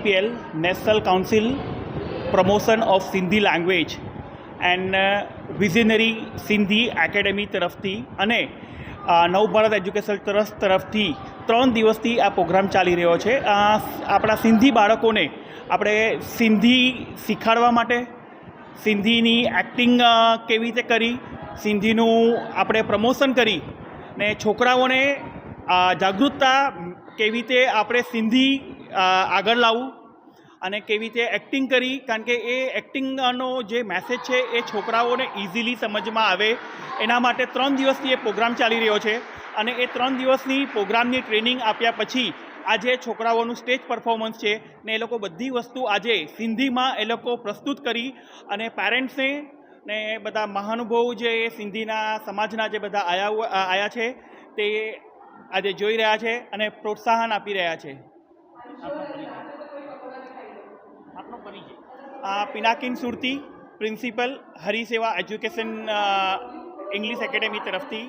PL National Council Promotion of Sindhi Language and visionary Sindhi academy તરફથી અને Navbharat education trust તરફથી 3 દિવસથી આ પ્રોગ્રામ ચાલી રહ્યો છે. આપણા સિંધી બાળકોને આપણે સિંધી શીખવાડવા માટે, સિંધીની એક્ટિંગ કેવી રીતે કરી, સિંધીનું આપણે પ્રમોશન કરી ને છોકરાઓને જાગૃતતા કેવી રીતે આપણે સિંધી આગળ લાવવું અને કેવી રીતે એક્ટિંગ કરી, કારણ કે એ એક્ટિંગનો જે મેસેજ છે એ છોકરાઓને ઇઝીલી સમજમાં આવે એના માટે 3 દિવસથી એ પ્રોગ્રામ ચાલી રહ્યો છે. અને એ 3 દિવસની પ્રોગ્રામની ટ્રેનિંગ આપ્યા પછી આજે છોકરાઓનું સ્ટેજ પરફોર્મન્સ છે ને એ લોકો બધી વસ્તુ આજે સિંધીમાં એ લોકો પ્રસ્તુત કરી અને પેરેન્ટ્સને ને બધા મહાનુભાવો જે સિંધીના સમાજના જે બધા આયા છે તે આજે જોઈ રહ્યા છે અને પ્રોત્સાહન આપી રહ્યા છે. પિનાકિન સુરતી, પ્રિન્સિપલ હરિસેવા એજ્યુકેશન ઇંગ્લિશ એકેડેમી તરફથી.